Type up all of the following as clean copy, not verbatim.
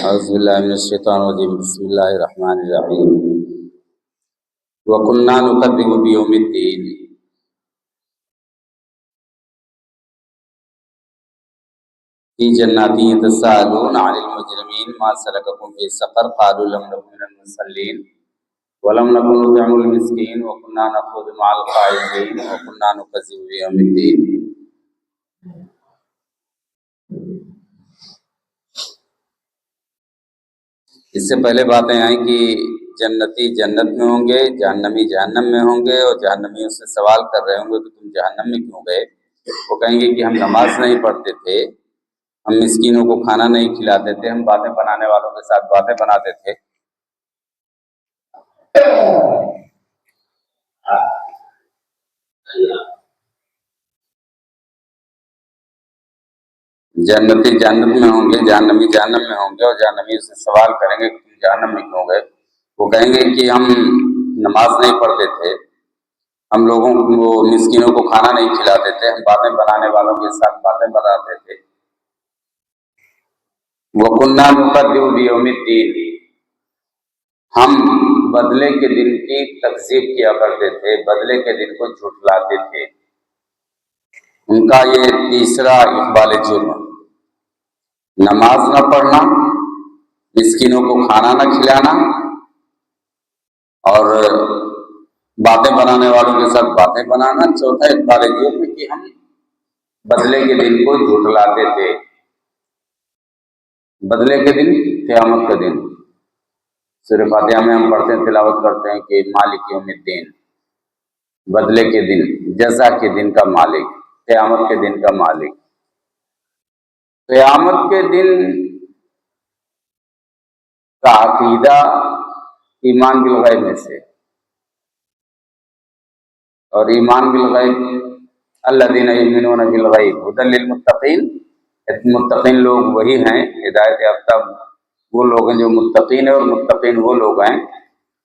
औज़ुबिल्लाहिमिनश्शैतानिर्रजीम बिस्मिल्लाहिर्रहमानिर्रहीम व कुन्ना नुकद्दिबु बियौमिद्दीन। फी जन्नातिन यतसाअलून अनिल मुजरिमीन मा सलककुम फी सक़र क़ालू लम नकु मिनल मुसल्लीन व लम नकु नुत'इमुल मिस्कीन व कुन्ना नख़ूज़ु मअल ख़ाइज़ीन व कुन्ना नुकज़्ज़िबु बियौमिद्दीन। इससे पहले बातें आई कि जन्नती जन्नत में होंगे, जहन्नमी जहन्नम में होंगे और जहन्नमियों से सवाल कर रहे होंगे कि तुम जहन्नम में क्यों गए। वो कहेंगे कि हम नमाज नहीं पढ़ते थे, हम मिस्कीनों को खाना नहीं खिलाते थे, हम बातें बनाने वालों के साथ बातें बनाते थे। जन्नती जन्नत में होंगे, जहन्नमी जहन्नम में होंगे और जहन्नमियों से सवाल करेंगे कि तुम जहन्नम में क्यों गए। वो कहेंगे कि हम नमाज नहीं पढ़ते थे, हम लोगों को मिस्कीनों को खाना नहीं खिलाते थे, हम बातें बनाने वालों के साथ बातें बनाते थे। वो कुन्ना नुकद्दिबु बियौमिद्दीन, हम बदले के दिन की तकज़ीब किया करते थे, बदले के दिन को झुठलाते थे। उनका ये तीसरा इक़बाल जुर्म, नमाज न पढ़ना, मिस्कीनों को खाना न खिलाना और बातें बनाने वालों के साथ बातें बनाना। चौथा इक़बाल जुर्म कि हम बदले के दिन को झुठलाते थे। बदले के दिन क़यामत का दिन, सूरह फातिहा में हम पढ़ते हैं, तिलावत करते हैं कि मालिक यौमिद्दीन, बदले के दिन, जज़ा के दिन का मालिक, क़यामत के दिन का मालिक। क़यामत के दिन का अकीदा ईमान बिल गैब में से, और ईमान बिल गैब अल्लज़ीना युमिनूना बिल गैब हुदल लिल मुत्तक़ीन, मुत्तक़ीन लोग वही हैं, हिदायत याफ्ता वो लोग हैं जो मुत्तक़ीन है, और मुत्तक़ीन वो लोग हैं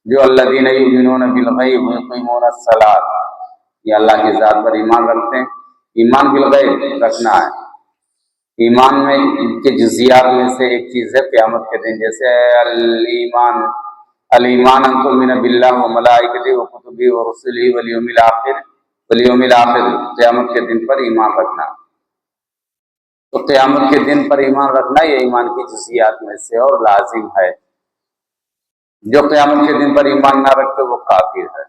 जो अल्लज़ीना युमिनूना बिल गैब व युक़ीमूना अस्सलात, ये अल्लाह की ज़ात पर ईमान रखते हैं। ईमान बिल गैब रखना है। ईमान में के जुज़ियात में से एक चीज़ है क़यामत के दिन, जैसे अल ईमान अन तुमिना बिल्लाहि व मलाइकतिहि व कुतुबिहि व रुसुलिहि वल यौमिल आखिर, क़यामत के दिन पर ईमान रखना। तो क़यामत के दिन पर ईमान रखना ये ईमान की जुज़ियात में से और लाजिम है। जो क़यामत के दिन पर ईमान ना रखते वो काफिर है,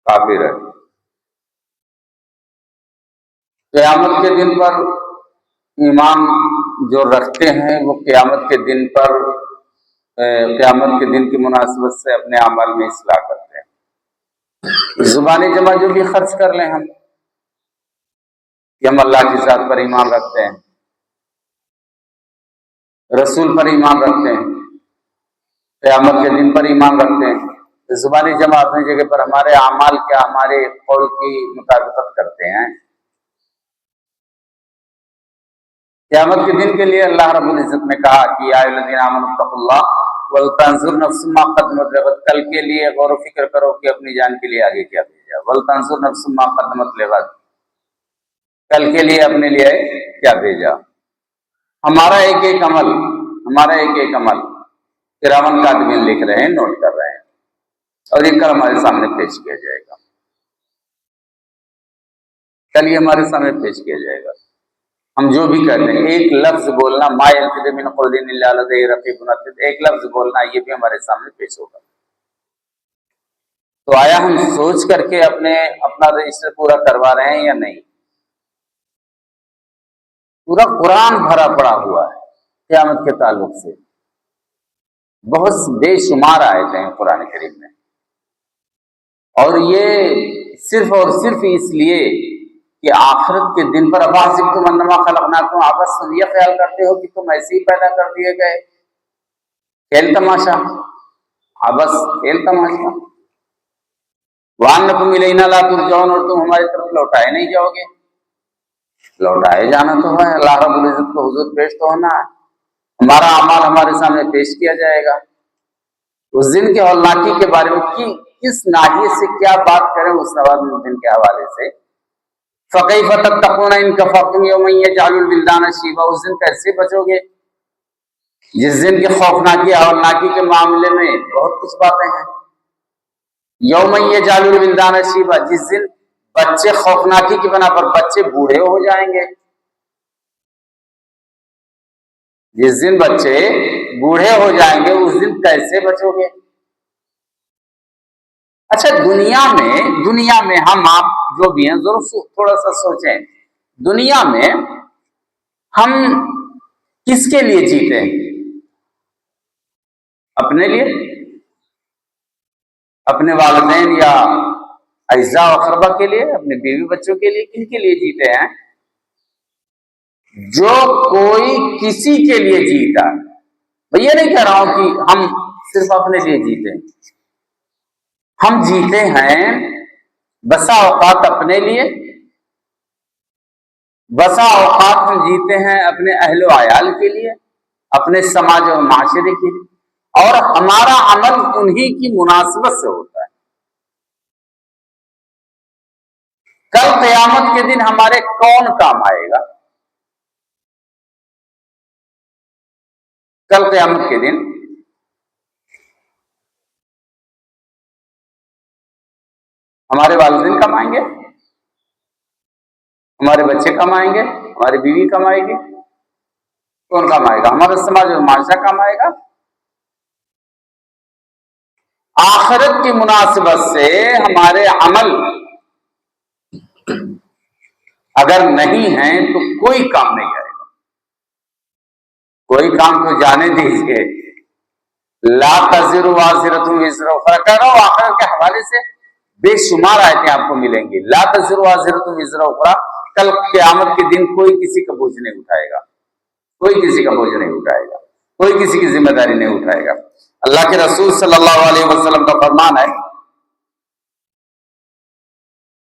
काफिर है। क़यामत के दिन पर ईमान जो रखते हैं वो क़यामत के दिन पर, क़यामत के दिन की मुनासिबत से अपने अमल में इस्लाह करते हैं। ज़ुबानी जमा जो भी खर्च कर लें हम कि हम अल्लाह की ज़ात पर ईमान रखते हैं, रसूल पर ईमान रखते हैं, क़यामत के दिन पर ईमान रखते हैं। ज़ुबानी जमा अपनी जगह पर, हमारे अमाल क्या हमारे कौल की मुताबिकत करते हैं। क़यामत के दिन के लिए अल्लाह रब्बुल इज़्ज़त ने कहा कि या अय्युहल्लज़ीना आमनू तक़ुल्लाह वल तंजुर नफ्सुम मा क़द्दमत लिग़द, कल के लिए गौर व फिक्र करो कि अपनी जान के लिए आगे क्या भेजा। वल तंजुर नफ्सुम मा क़द्दमत लिग़द, कल के लिए अपने लिए क्या भेजा। हमारा एक एक अमल, हमारा एक एक अमल किरामन कातिबीन लिख रहे हैं, नोट कर रहे हैं, और ये कल हमारे सामने पेश किया जाएगा। कल ये हमारे सामने पेश किया जाएगा। हम जो भी करते हैं, एक लफ्ज बोलना, मा यल्फिज़ु मिन क़ौलिन इल्ला लदैहि रक़ीबुन अतीद, एक लफ्ज बोलना, ये भी हमारे सामने पेश होगा। तो आया हम सोच करके अपना रजिस्टर पूरा करवा रहे हैं या नहीं। पूरा कुरान भरा पड़ा हुआ है क़यामत के ताल्लुक से, बहुत बेशुमार आयतें हैं कुरान करीम में, और ये सिर्फ और सिर्फ इसलिए कि आखिरत के दिन पर अफ़हसिबतुम अन्नमा खलक़नाकुम अबसन, ये ख्याल करते हो कि तुम ऐसे ही पैदा कर दिए गए, खेल तमाशा, अबस खेल तमाशा। व अन्नकुम इलैना ला तुरजऊन, और तुम हमारी तरफ लौटाए नहीं जाओगे। लौटाए जाना तो है, अल्लाह रब्बुल इज़्ज़त को हुजूर पेश तो होना है, हमारा अमाल हमारे सामने पेश किया जाएगा। उस दिन के हौलनाकी के बारे में किस नाहिए से क्या बात करें उस दिन के हवाले से। फ़कैफ़ तत्तक़ून इन कफ़रतुम यौमन यजअलुल विल्दान शीबा, उस दिन कैसे बचोगे जिस दिन की खौफनाकी हौलनाकी के मामले में बहुत कुछ बातें हैं। यौम यजालुल विल्दान शीबा, जिस दिन बच्चे खौफनाकी की बना पर बच्चे बूढ़े हो जाएंगे। जिस दिन बच्चे बूढ़े हो जाएंगे उस दिन कैसे बचोगे? अच्छा, दुनिया में हम आप जो भी हैं जरूर थोड़ा सा सोचें, दुनिया में हम किसके लिए जीते हैं? अपने लिए, अपने वालिदैन या अज़ा अक़रबा के लिए, अपने बीवी बच्चों के लिए, किनके लिए जीते हैं? जो कोई किसी के लिए जीता, मैं ये नहीं कह रहा हूं कि हम सिर्फ अपने लिए जीते हैं। हम जीते हैं बसा औकात अपने लिए, बसा औकात हम जीते हैं अपने अहलो आयाल के लिए, अपने समाज और माशरे के लिए, और हमारा अमल उन्हीं की मुनासिबत से होता है। कल क़यामत के दिन हमारे कौन काम आएगा? कल क़यामत के दिन हमारे वालिदैन कमाएंगे, हमारे बच्चे कमाएंगे, हमारी बीवी कमाएगी, कौन कमाएगा? हमारा समाज और माशरा कमाएगा। आखिरत की मुनासिबत से हमारे अमल अगर नहीं है तो कोई काम नहीं आएगा। कोई काम तो जाने दीजिए, ला तज़िरु वाज़िरतुन विज़रा उख़रा, कह रहा हूं आखिरत के हवाले से बेशुमार आयतें आपको मिलेंगी। ला तज़िरु वाज़िरतुन विज़रा उख़रा, कल क़यामत के दिन कोई किसी का बोझ नहीं उठाएगा, कोई किसी का बोझ नहीं उठाएगा, कोई किसी की जिम्मेदारी नहीं उठाएगा। अल्लाह के रसूल सल्लल्लाहु अलैहि वसल्लम का फरमान है,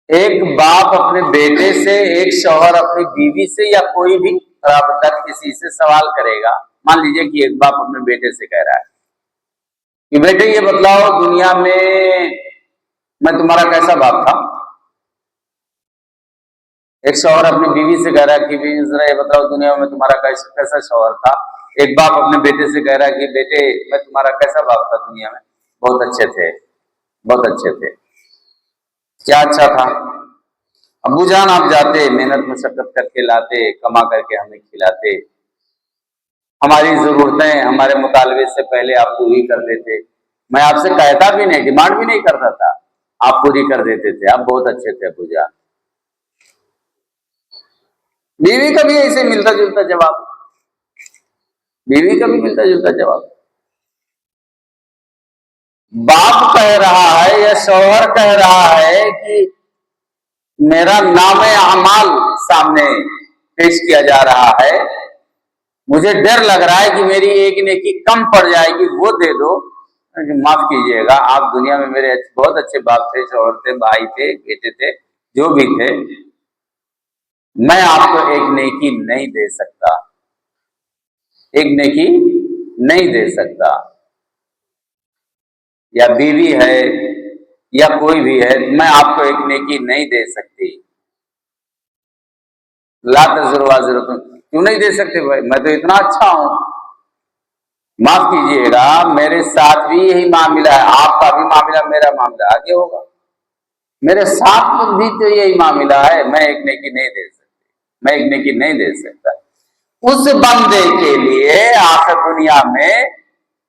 एक बाप अपने बेटे से, एक शौहर अपनी बीवी से, या कोई भी क़राबतदार किसी से सवाल करेगा। मान लीजिए कि एक बाप अपने बेटे से कह रहा है कि बेटे ये बतलाओ, दुनिया में मैं तुम्हारा कैसा बाप था? एक शौहर अपनी बीवी से कह रहा है कि बीवी जरा ये बताओ, दुनिया में तुम्हारा कैसा शौहर था? एक बाप अपने बेटे से कह रहा है कि बेटे मैं तुम्हारा कैसा बाप था दुनिया में? बहुत अच्छे थे, बहुत अच्छे थे। क्या अच्छा था? अब्बू जान आप जाते, मेहनत मशक्कत करके लाते, कमा करके हमें खिलाते, हमारी जरूरतें हमारे मुतालबे से पहले आप पूरी कर देते। मैं आपसे कहता भी नहीं, डिमांड भी नहीं करता था, आप पूरी कर देते थे। आप बहुत अच्छे थे अब्बू जान। बीवी का भी ऐसे मिलता जुलता जवाब, बीवी का भी मिलता जुलता जवाब। बाप कह रहा है या शौहर कह रहा है कि मेरा नामे अमाल सामने पेश किया जा रहा है, मुझे डर लग रहा है कि मेरी एक नेकी कम पड़ जाएगी, वो दे दो। माफ कीजिएगा, आप दुनिया में मेरे बहुत अच्छे बाप थे, शौहर थे, भाई थे, बेटे थे, जो भी थे, मैं आपको एक नेकी नहीं दे सकता, एक नेकी नहीं दे सकता। या बीवी है या कोई भी है, मैं आपको एक नेकी नहीं दे सकती। ला तज़िरु वाज़िरतुन, क्यों नहीं दे सकते भाई? मैं तो इतना अच्छा हूं। माफ कीजिएगा, मेरे साथ भी यही मामला है, आपका भी मामला, मेरा मामला आगे होगा। मेरे साथ भी तो यही मामला है, मैं एक नेकी नहीं दे सकती, मैं एक नेकी नहीं दे सकता। उस बंदे के लिए आखिर दुनिया में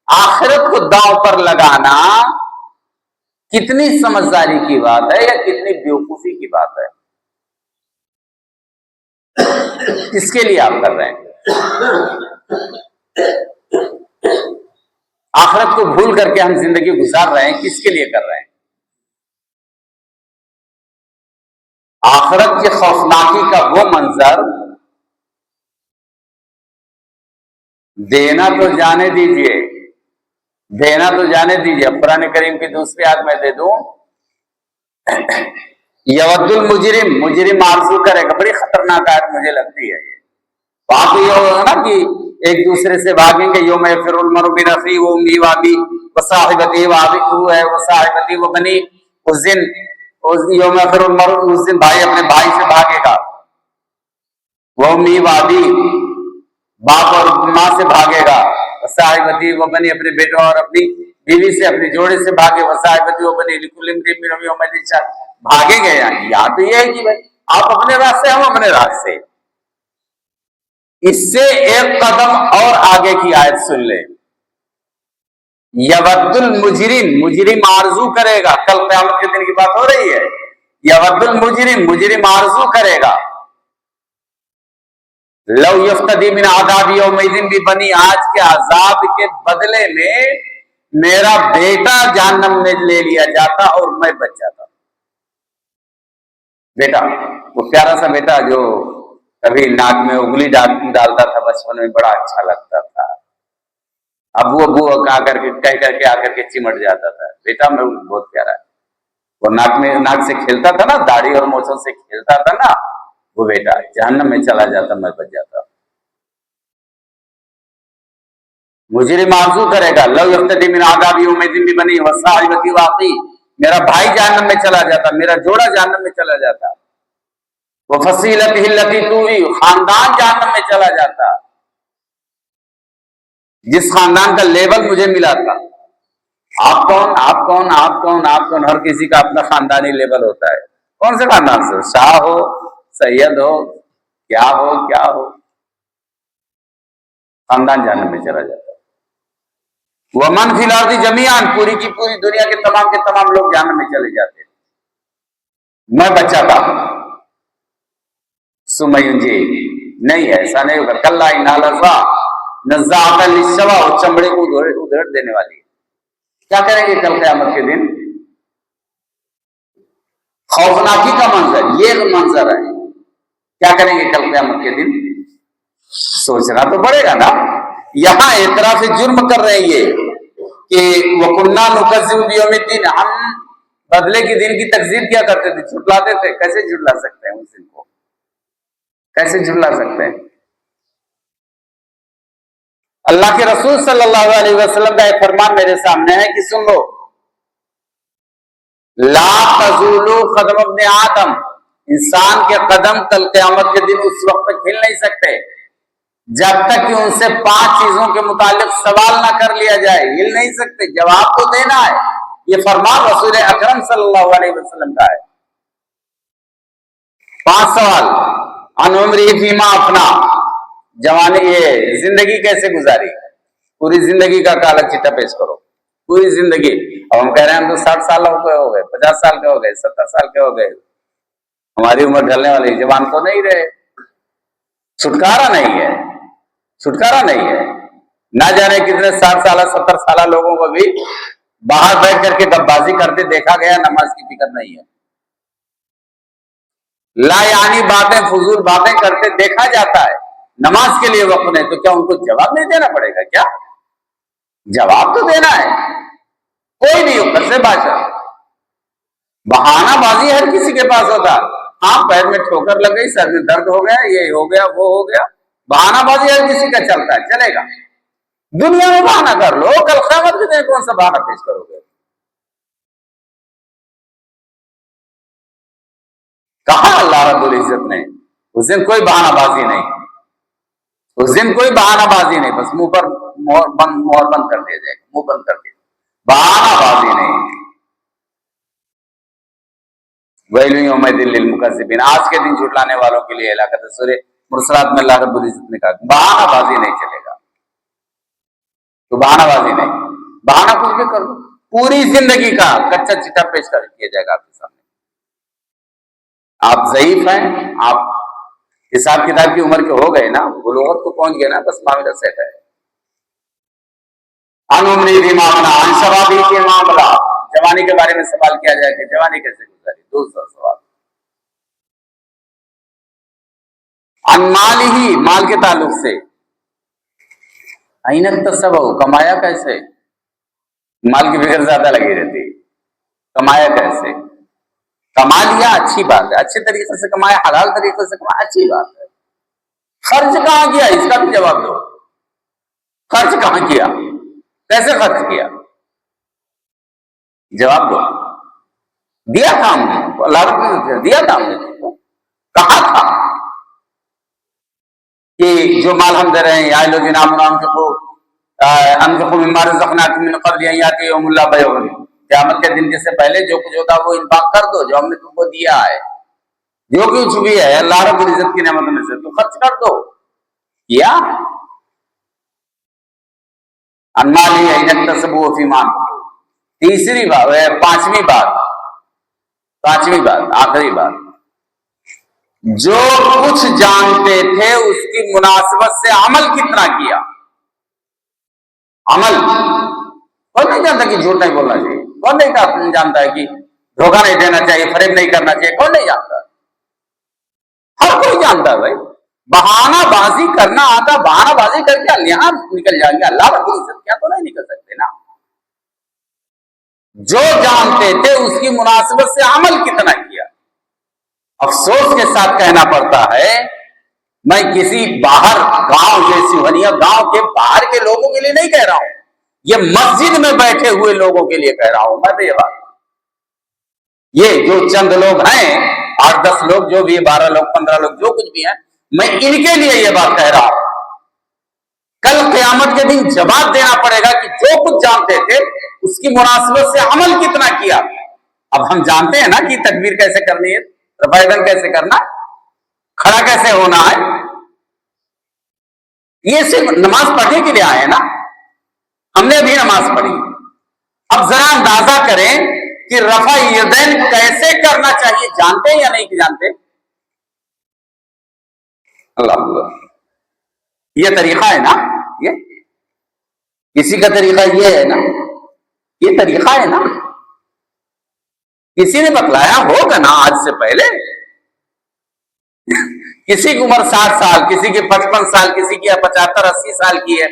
आखिरत को दांव पर लगाना कितनी समझदारी की बात है या कितनी बेवकूफी की बात है? किसके लिए आप कर रहे हैं? आखिरत को भूल करके हम जिंदगी गुजार रहे हैं, किसके लिए कर रहे हैं? आखिरत की खौफनाकी का वो मंजर देना तो जाने दीजिए, देना तो जाने दीजिए। कुरान करीम की दूसरी आयत में दे दूं, यवद्दुल मुजरिम, मुजरिम आरज़ू करेगा, बड़ी खतरनाक आयत मुझे लगती है ये। वहां तो ये होगा ना कि एक दूसरे से भागेंगे, यौम यफ़िरुल मरउ मिन अख़ीही व उम्मिही व अबीही व साहिबतिही व अख़ीही व साहिबतिही व बनीही। उस दिन, उस यौम यफ़िरुल मरउ, उस दिन भाई अपने भाई से भागेगा, वो उम्मीही व अबीही, बाप और माँ से भागेगा, वसाहिबती वो बनी, अपने बेटों और अपनी बीवी से, अपने जोड़े से भागे। वसाहिबती वो बनी भागे गए। यहाँ तो ये है कि भाई आप अपने रास्ते, हम अपने रास्ते। इससे एक कदम और आगे की आयत सुन ले। यवद्दुल मुजरिम, मुजरिम आरजू करेगा, कल क़यामत के दिन की बात हो रही है। यवद्दुल मुजरिम, मुजरिम आरजू करेगा। लव यफ्तदी मिन आज़ाबी यौमइज़िन भी बनी, आज के अजाब के बदले में मेरा बेटा जहन्नम में ले लिया जाता और मैं बच जाता। बेटा, वो प्यारा सा बेटा जो कभी नाक में उंगली डालता था बचपन में, बड़ा अच्छा लगता था। अबू अबू आकर के कह करके आकर के चिमट जाता था। बेटा मैं बहुत प्यारा है। वो नाक से खेलता था ना, दाढ़ी और मूंछों से खेलता था ना, वो बेटा जहन्नम में चला जाता, मैं बच जाता। मुजरिम आरज़ू करेगा, लव यफ्तदी मिन आज़ाबी यौमइज़िन भी बनी वसाहिबती वाक़ी, मेरा भाई जहन्नम में चला जाता, मेरा जोड़ा जहन्नम में चला जाता। वो फसीलतिही लती तुवी, खानदान जहन्नम में चला जाता, जिस खानदान का लेवल मुझे मिला था। आप कौन, आप कौन, आप कौन, आप कौन, हर किसी का अपना खानदानी लेवल होता है। कौन से खानदान से, शाह हो, सैयद हो, क्या हो, क्या हो, खानदान जहन्नम में चला जाता। वमन फिल अर्दी जमीआन, पूरी की पूरी दुनिया के तमाम लोग जहन्नम में चले जाते। मैं बचा था। सुमयुंजी, नहीं ऐसा नहीं होगा। कल्ला इन्ना लज़ा नज़्ज़ाअतन लिश्शवा, वो चमड़े को उधेड़ देने वाली है। क्या करेंगे कल क़यामत के दिन? खौफनाकी का मंजर, ये मंजर है। क्या करेंगे कल क़यामत के दिन? सोचना तो पड़ेगा ना। यहां एक तरह से जुर्म कर रहे हैं ये कि वकुन्ना नुकज़्ज़िबु बियौमिद्दीन, हम बदले के दिन की तकज़ीब क्या करते थे, झुटलाते थे। कैसे झुटला सकते हैं उस दिन को, कैसे झुटला सकते हैं? अल्लाह के रसूल सल्लल्लाहु अलैहि वसल्लम का एक फरमान मेरे सामने है कि सुन लो, ला तज़ूलु क़दम इब्न आदम, इंसान के कदम कल क़यामत के दिन उस वक्त तक हिल नहीं सकते जब तक कि उनसे 5 चीजों के मुतालिक सवाल ना कर लिया जाए। हिल नहीं सकते, जवाब तो देना है। ये फरमान रसूल अकरम सल्लल्लाहु अलैहि वसल्लम का है। 5 सवाल। अन उम्री फीमा अपना, जवानी, ये जिंदगी कैसे गुजारी, पूरी जिंदगी का काला चिट्ठा पेश करो, पूरी जिंदगी। अब हम कह रहे हैं हम तो 60 साल के हो गए, 50 साल के हो गए, 70 साल के हो गए, हमारी उम्र ढलने वाली, जवान तो नहीं रहे। छुटकारा नहीं है, छुटकारा नहीं है। ना जाने कितने 60 साल 70 साल लोगों को भी बाहर बैठ करके गब्बाजी करते देखा गया, नमाज की फिक्र नहीं है। लायानी बातें, फजूल बातें करते देखा जाता है। नमाज के लिए वक्त नहीं, तो क्या उनको जवाब नहीं देना पड़ेगा? क्या जवाब तो देना है। कोई नहीं हो, कसरे बादशाह, बहानाबाजी हर किसी के पास होता। हाँ, पैर में ठोकर लग गई, सर में दर्द हो गया, ये हो गया, वो हो गया, बहानाबाजी हर किसी का चलता है, चलेगा। दुनिया में बहाना कर लो, कल क़यामत के दिन कौन सा बहाना पेश करोगे? कहा अल्लाह रब्बुल इज्जत ने, उस दिन कोई बहानाबाजी नहीं, उस दिन कोई बहानाबाजी नहीं, बस मुंह पर मोहर बंद कर दिया जाएगा, मुंह बंद कर दिया, बहानाबाजी नहीं। वैल यौमइज़िन लिलमुकज़्ज़िबीन, आज के दिन झुटलाने वालों के लिए हलाकत है। सूरह मुरसलात में अल्लाह रब्बुल इज्जत ने कहा बहानाबाजी नहीं चलेगा, तो बहानाबाजी नहीं, बहाना कुछ भी कर लो, पूरी जिंदगी का कच्चा चिट्ठा पेश कर किया जाएगा आपके सामने। आप ज़ईफ हैं, आप हिसाब किताब की उम्र के हो गए ना, बुलूगत को पहुंच गए ना, बस मामला सेट है। अनुमनी भी मामला, अंशवाबी के मामला, जवानी के बारे में सवाल किया जाए कि जवानी कैसे गुजारी। दूसरा सवाल अनमाल ही, माल के ताल्लुक से, अइनक तसब, कमाया कैसे, माल की फिक्र ज्यादा लगी रहती, कमाया कैसे, कमा लिया अच्छी बात है, अच्छे तरीके से कमाया, हलाल तरीके से कमाया, अच्छी बात है। खर्च कहां किया, इसका भी जवाब दो। खर्च कहां किया, कैसे खर्च किया, जवाब दो। दिया था हमने, अल्लाह ने दिया था हमने, कहा था कि जो माल हम दे रहे हैं, या लोग इनाम के को क़यामत के दिन से पहले जो कुछ होता है वो इन्फाक कर दो, जो हमने तुमको दिया है, जो कुछ भी है अल्लाह रब्बुल इज्जत की नेमत में से तो खर्च कर दो। किया तीसरी बात, पांचवी बात, आखिरी बात, जो कुछ जानते थे उसकी मुनासिबत से अमल कितना किया। अमल कौन नहीं जानता कि झूठ नहीं बोलना चाहिए, कौन नहीं जानता है कि धोखा नहीं देना चाहिए, फरेब नहीं करना चाहिए, कौन नहीं जानता, हर कोई जानता है भाई। बहानाबाजी करना आता, बहानाबाजी करके यहां निकल जाएंगे, अल्लाह रब्बुल इज्जत क्या तो नहीं निकल सकते ना। जो जानते थे उसकी मुनासिबत से अमल कितना किया। अफसोस के साथ कहना पड़ता है, मैं किसी बाहर गांव जैसी वनिया गांव के बाहर के लोगों के लिए नहीं कह रहा हूं, ये मस्जिद में बैठे हुए लोगों के लिए कह रहा हूं मैं। ये बात, ये जो चंद लोग हैं, 8-10 लोग, जो भी 12 लोग, 15 लोग, जो कुछ भी हैं, मैं इनके लिए ये बात कह रहा हूं। कल क़यामत के दिन जवाब देना पड़ेगा कि जो कुछ जानते थे उसकी मुनासिबत से अमल कितना किया। अब हम जानते हैं ना कि तकबीर कैसे करनी है, रफ़ाइदन कैसे करना, खड़ा कैसे होना है, ये सिर्फ नमाज पढ़ने के लिए आए हैं ना, हमने भी नमाज पढ़ी। अब जरा अंदाजा करें कि रफ़ा यदैन कैसे करना चाहिए, जानते हैं या नहीं कि जानते? अल्लाह, ये तरीका है ना, ये किसी का तरीका ये है ना, ये तरीका है ना, किसी ने बतलाया होगा ना आज से पहले। किसी की उम्र 60 साल, किसी की 55 साल, किसी की 75-80 साल की है,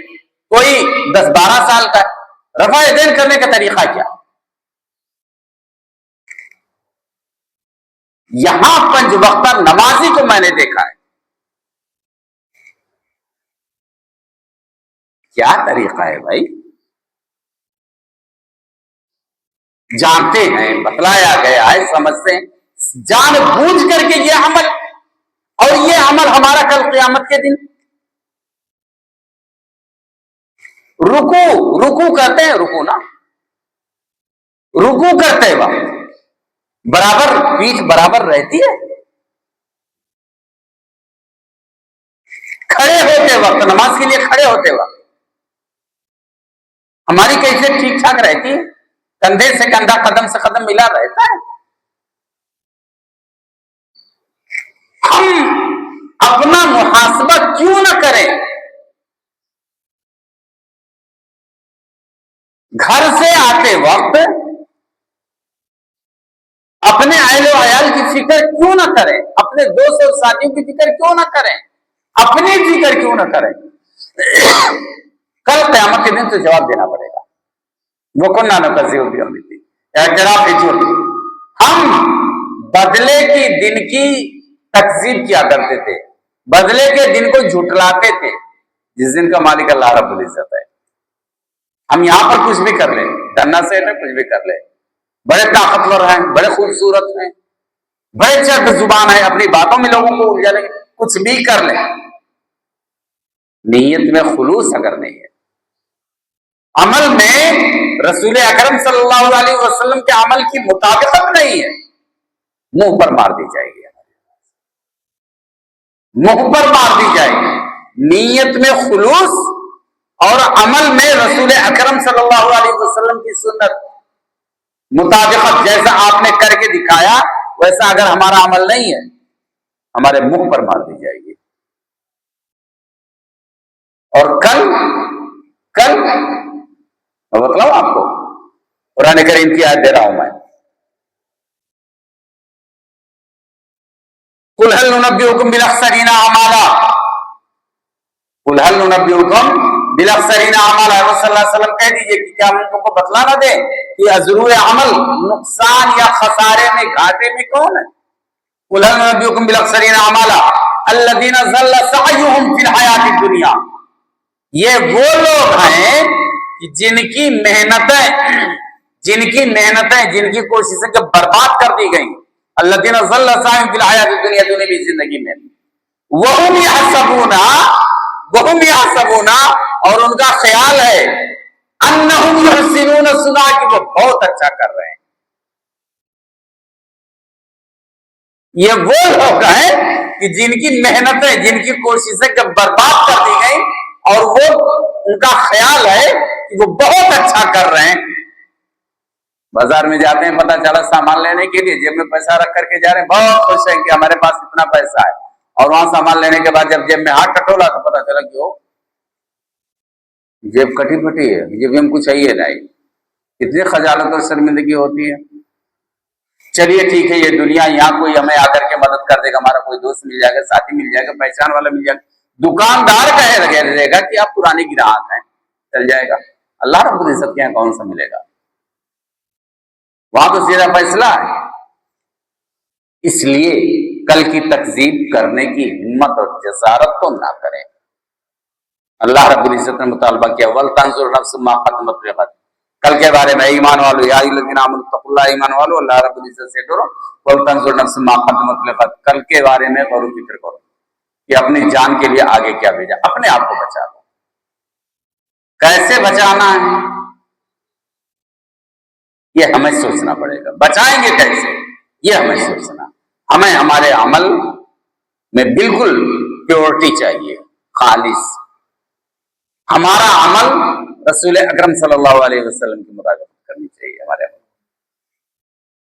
कोई 10-12 साल का। रफ़ा यदैन करने का तरीका क्या? यहां 5 वक्ता नमाजी को मैंने देखा है, क्या तरीका है भाई? जानते हैं, बतलाया गया है, समझते हैं, जानबूझ करके ये अमल, और ये अमल हमारा कल क़यामत के दिन रुकू करते हैं, रुकू ना, रुकू करते वक्त बराबर पीठ बराबर रहती है, खड़े होते वक्त, नमाज के लिए खड़े होते वक्त हमारी कैसे ठीक ठाक रहती है, कंधे से कंधा, कदम से कदम मिला रहता है। हम अपना मुहासबा क्यों ना करें? घर से आते वक्त अपने अहले अयाल की फिक्र क्यों ना करें, अपने दोस्त और साथियों की फिक्र क्यों ना करें, अपनी फिक्र क्यों ना करें? कल क़यामत के दिन तो जवाब देना पड़ेगा। वो कौन नाना हम बदले की दिन की तकजीब किया करते थे, बदले के दिन को झुटलाते थे, जिस दिन का मालिक अल्लाह रब्बुल इज्जत है। हम यहां पर कुछ भी कर ले, धन्ना से है, कुछ भी कर ले, बड़े ताकतवर हैं, बड़े खूबसूरत हैं, बड़े चर्क जुबान है, अपनी बातों में लोगों को उलझा ले, कुछ भी कर ले, नीयत में खुलूस अगर नहीं है, अमल में रसूल अकरम सल्लल्लाहु अलैहि वसल्लम के अमल की मुताबिकत नहीं है, मुंह पर मार दी जाएगी, मुंह पर मार दी जाएगी। नीयत में खुलूस और अमल में रसूल अकरम सल्लल्लाहु अलैहि वसल्लम की सुन्नत मुताबिकत, जैसा आपने करके दिखाया वैसा अगर हमारा अमल नहीं है, हमारे मुंह पर मार दी जाएगी। और कल मैं बतलाऊं आपको, कुरान करीम की आयत दे रहा हूं मैं, कुल हल नुनब्बिउकुम बिल अख्सरीना अमाला, कुल हल नुनब्बिउकुम बिल अख्सरीना अमाला, सल्लल्लाहु अलैहि वसल्लम कह दीजिए कि क्या हम तुमको बतला ना दे कि अज़रूर अमल नुकसान या खसारे में, घाटे में कौन है? कुल हल नुनब्बिउकुम बिल अख्सरीना अमाला अल्लज़ीना ज़ल्ला सअयुहुम फिल हयातिद दुनिया, ये वो लोग हैं कि जिनकी मेहनतें, जिनकी कोशिशें जब बर्बाद कर दी गई, अल्लज़ीना ज़ल्ला सअयुहुम फिल हयातिद दुनिया, दुनियावी जिंदगी में, वहुम यहसबूना और उनका ख्याल है अन्नहुम युहसिनून सुना कि वो बहुत अच्छा कर रहे हैं। ये वो लोग हैं कि जिनकी मेहनतें, जिनकी कोशिशें जब बर्बाद कर दी गई और वो उनका ख्याल है कि वो बहुत अच्छा कर रहे हैं। बाजार में जाते हैं, पता चला सामान लेने के लिए जेब में पैसा रख करके जा रहे हैं, बहुत खुश हैं कि हमारे पास इतना पैसा है, और वहां सामान लेने के बाद जब जेब में हाथ टटोला तो पता चला कि वो जेब कटी फटी है, जेब में कुछ चाहिए नहीं। इतनी खजालत और शर्मिंदगी होती है। चलिए ठीक है, ये दुनिया, यहाँ कोई हमें आकर के मदद कर देगा, हमारा कोई दोस्त मिल जाएगा, साथी मिल जाएगा, पहचान वाला मिल जाएगा, दुकानदार कहे लगे रहेगा कि आप पुराने ग्राहक हैं, चल जाएगा। अल्लाह रब्बुल इज्जत के यहाँ कौन सा मिलेगा? वहां तो सीधा फैसला है। इसलिए कल की तकजीब करने की हिम्मत और जसारत तो ना करें। अल्लाह रब्बुल इज्जत ने मुतालबा किया, वल तंजुर नफ्स मा क़द्दमत लिग़द। कल के बारे में ईमान वालों, या अय्युहल्लज़ीना आमनू तक़ुल्लाह, ईमान वालों अल्लाह रब्बुल इज्जत से डरो। वल तंजुर नफ्स मा क़द्दमत लिग़द, कल के बारे में गौर फिक्र करो कि अपनी जान के लिए आगे क्या भेजा, अपने आप को बचा लो। कैसे बचाना है ये हमें सोचना पड़ेगा। बचाएंगे कैसे ये हमें सोचना, हमें हमारे अमल में बिल्कुल प्योरिटी चाहिए, खालिस। हमारा अमल रसूल अकरम सल्लल्लाहु अलैहि वसल्लम की मुताबिक करनी चाहिए। हमारे अमल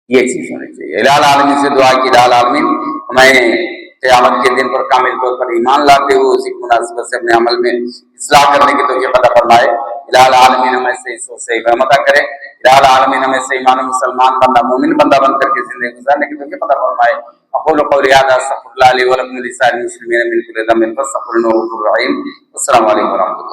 ये चीज होनी चाहिए। इलाल आलमीन से दुआ की, इलाल आलमीन हमें क़यामत के दिन पर कामिल तौर पर ईमान लाते हुए उसी की मुनासिबत से अपने अमल में इस्लाह करने की तौफीक अता फरमाए। इलाल आलमीन हमें से सही फहम अता करे। इलाल आलमीन हमें से ईमान मुसलमान बंदा, मोमिन बंदा बन करके जिंदगी गुजारने की तौफीक अता फरमाए। अक़ूलु क़ौली हाज़ा अस्तग़फ़िरुल्लाह ली व लकुम व लिसाइरिल मुस्लिमीन मिन कुल्लि ज़ंबिन फस्तग़फ़िरूहु इन्नहु हुवल गफ़ूरुर रहीम। अस्सलामु अलैकुम व रहमतुल्लाह।